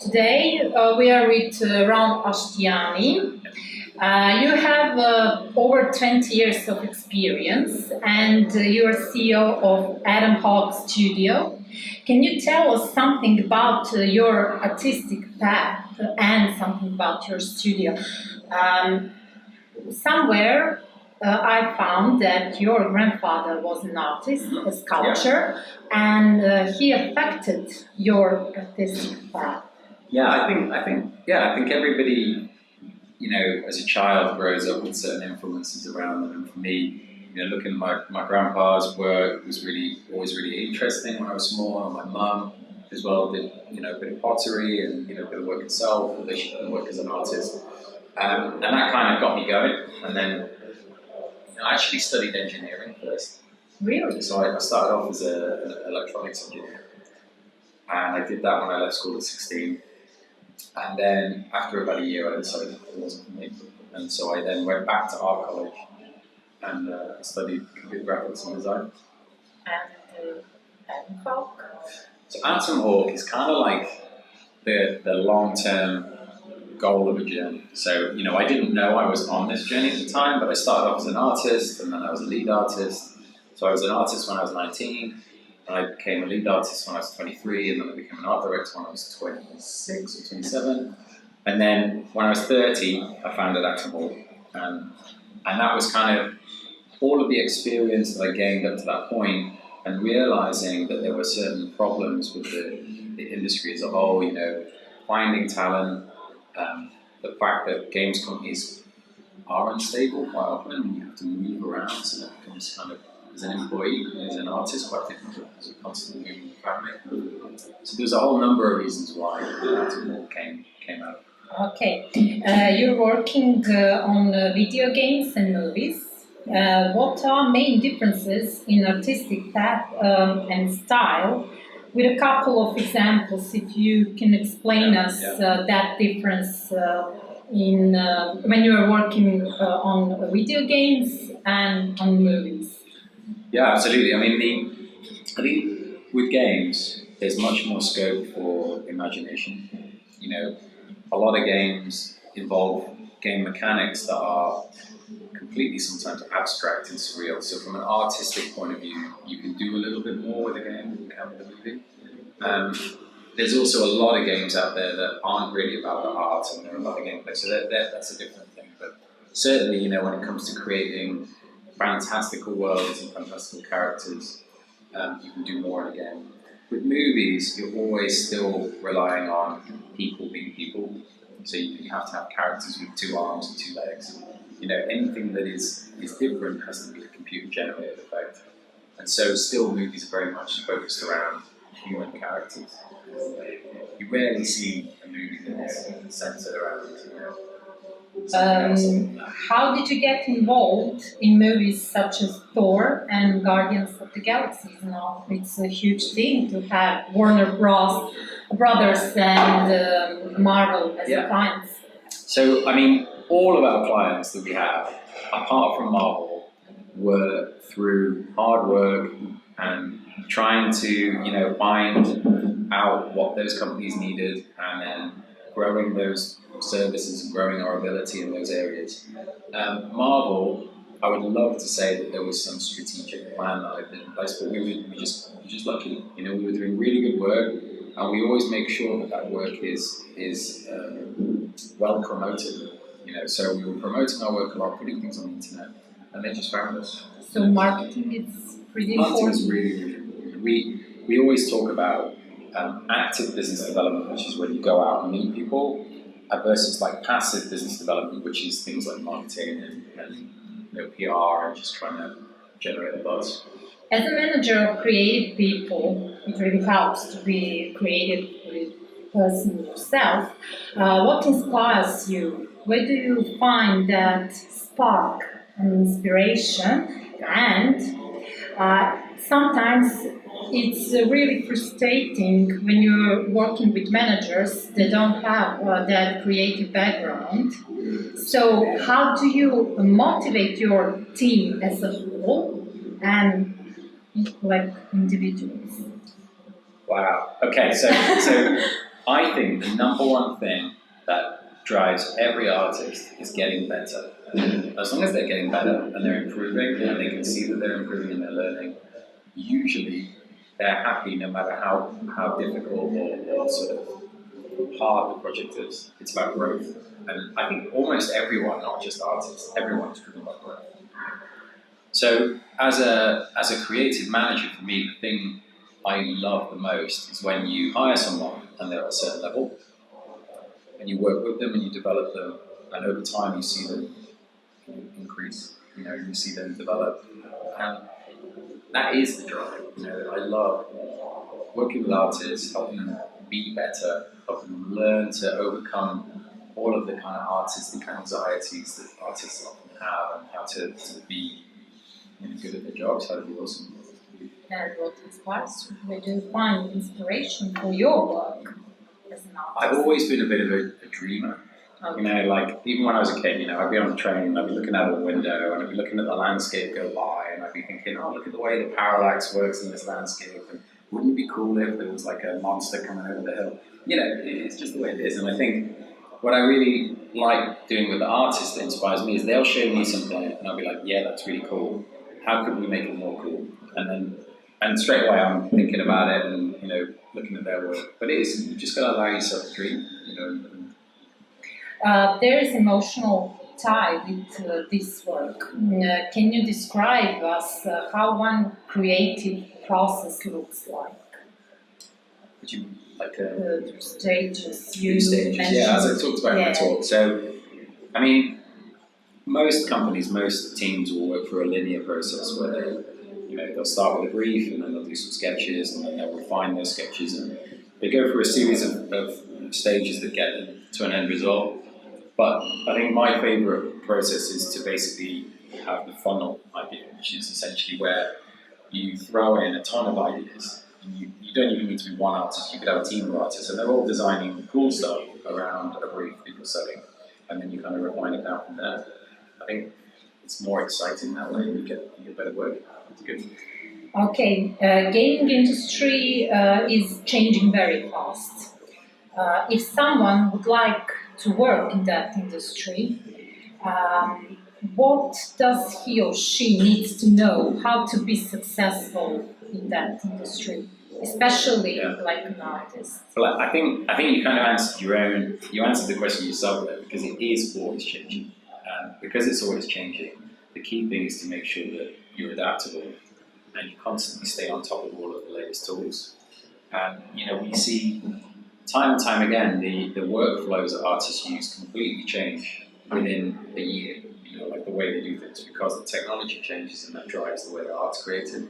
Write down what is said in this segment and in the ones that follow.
Today we are with Ron Ashtiani. You have over 20 years of experience and you are CEO of Atomhawk Studio. Can you tell us something about your artistic path and something about your studio? Somewhere I found that your grandfather was an artist, a sculptor, and he affected your artistic path. I think everybody, as a child grows up with certain influences around them. And for me, looking at my grandpa's work was always really interesting when I was small. And my mum as well did, a bit of pottery and, a bit of work itself, although she didn't work as an artist. And that kind of got me going. And then I actually studied engineering first. Really? So I started off as an electronics engineer. And I did that when I left school at 16. And then after about a year, I decided it wasn't for me. And so I then went back to art college and studied computer graphics and design. And Atomhawk? So Atomhawk is kind of like the long-term goal of a journey. So, I didn't know I was on this journey at the time, but I started off as an artist and then I was a lead artist. So I was an artist when I was 19. And I became a lead artist when I was 23, and then I became an art director when I was 26 or 27. And then when I was 30, I founded Atomhawk. And that was kind of all of the experience that I gained up to that point, and realizing that there were certain problems with the industry as a whole, finding talent, the fact that games companies are unstable quite often, and you have to move around, so that becomes kind of, as an employee, as an artist, quite difficult because you're constantly moving fabric. So there's a whole number of reasons why Atomhawk came out. Okay, you're working on video games and movies. What are main differences in artistic path and style? With a couple of examples, if you can explain us that difference in when you are working on video games and on movies. Yeah, absolutely. I think with games, there's much more scope for imagination. A lot of games involve game mechanics that are completely sometimes abstract and surreal. So from an artistic point of view, you can do a little bit more with a game than you can with a movie. There's also a lot of games out there that aren't really about the art and they're about the gameplay. So that's a different thing. But certainly, when it comes to creating fantastical worlds and fantastical characters, you can do more in a game. With movies, you're always still relying on people being people. So you have to have characters with 2 arms and 2 legs. Anything that is different has to be a computer-generated effect. And so still movies are very much focused around human characters. You rarely see a movie that is centered around, How did you get involved in movies such as Thor and Guardians of the Galaxy? It's a huge thing to have Warner Brothers and Marvel as clients. So, all of our clients that we have, apart from Marvel, were through hard work and trying to, find out what those companies needed and then growing those services and growing our ability in those areas. Marvel, I would love to say that there was some strategic plan that I did in place, but we were just lucky. We were doing really good work, and we always make sure that work is well promoted. So we were promoting our work a lot, putting things on the internet, and they just found us. So marketing is pretty important. Marketing is really, really important. We always talk about active business development, which is when you go out and meet people, versus like passive business development, which is things like marketing and PR and just trying to generate a buzz. As a manager of creative people, it really helps to be a creative person yourself. What inspires you? Where do you find that spark and inspiration? And sometimes it's really frustrating when you're working with managers that don't have that creative background. So how do you motivate your team as a whole and like individuals? Wow. Okay. So I think the number one thing that drives every artist is getting better. As long as they're getting better and they're improving and they can see that they're improving and they're learning, usually they're happy no matter how difficult or sort of hard the project is. It's about growth. And I think almost everyone, not just artists, everyone's driven by growth. So as a creative manager, for me, the thing I love the most is when you hire someone and they're at a certain level, and you work with them and you develop them, and over time you see them increase, you see them develop, and that is the drive. I love working with artists, helping them be better, helping them learn to overcome all of the kind of artistic anxieties that artists often have, and how to be good at their jobs, how to be awesome. And what inspires you? Where do you find inspiration for your work as an artist? I've always been a bit of a dreamer. Okay. Like even when I was a kid, I'd be on the train and I'd be looking out of the window and I'd be looking at the landscape go by and I'd be thinking, oh, look at the way the parallax works in this landscape, and wouldn't it be cool if there was like a monster coming over the hill? It's just the way it is. And I think what I really like doing with the artists that inspires me is they'll show me something and I'll be like, yeah, that's really cool. How could we make it more cool? And straight away I'm thinking about it and looking at their work. But you just got to allow yourself to dream. There is emotional tie with this work. Can you describe us how one creative process looks like? Would you like stages you stages? mentioned? Yeah, as I talked about in my talk. So, most companies, most teams will work through a linear process where they'll start with a brief and then they'll do some sketches and then they'll refine those sketches and they go through a series of stages that get them to an end result. But I think my favourite process is to basically have the funnel idea, which is essentially where you throw in a ton of ideas. And you don't even need to be one artist, you could have a team of artists, and they're all designing cool stuff around a brief that you're selling, and then you kind of refine it down from there. I think it's more exciting that way, you get better work. It's good. Okay, gaming industry is changing very fast. If someone would like to work in that industry, what does he or she needs to know how to be successful in that industry, especially like an artist? Well, I think you kind of answered the question yourself there, because it is always changing. Because it's always changing, the key thing is to make sure that you're adaptable and you constantly stay on top of all of the latest tools. And we see time and time again the workflows that artists use completely change within a year. Like the way they do things, because the technology changes and that drives the way the art's created.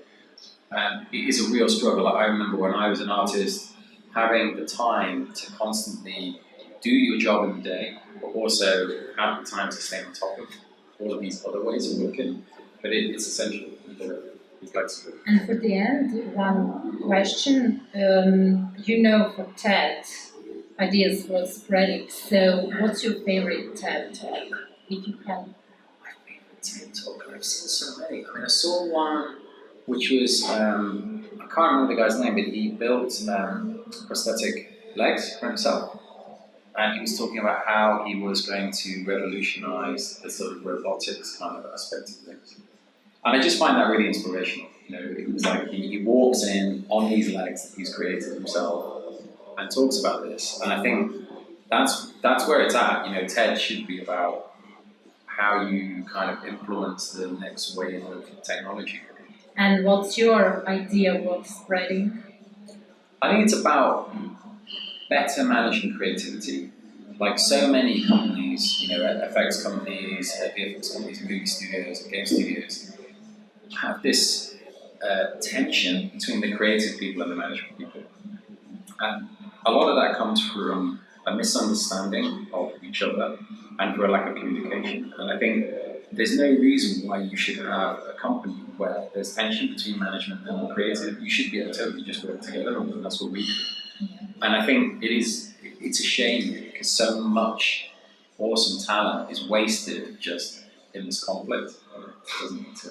And it is a real struggle. I remember when I was an artist, having the time to constantly do your job in the day, but also have the time to stay on top of all of these other ways of working. But it's essential to be flexible. And for the end, one question. For TED, ideas were spreading. So what's your favorite TED talk, if you can? My favorite TED talk? I've seen so many. I saw one which was, I can't remember the guy's name, but he built prosthetic legs for himself. And he was talking about how he was going to revolutionize the sort of robotics kind of aspect of things. And I just find that really inspirational. It was like he walks in on these legs that he's created himself and talks about this. And I think that's where it's at. TED should be about how you kind of influence the next wave of technology. And what's your idea of what's spreading? I think it's about better managing creativity. Like so many companies, effects companies, VFX companies, movie studios, game studios, have this tension between the creative people and the management people. And a lot of that comes from a misunderstanding of each other and for a lack of communication. And I think there's no reason why you should have a company where there's tension between management and the creative. You should be able to totally just work together, and that's what we do. And I think it's a shame because so much awesome talent is wasted just in this conflict. It doesn't need to.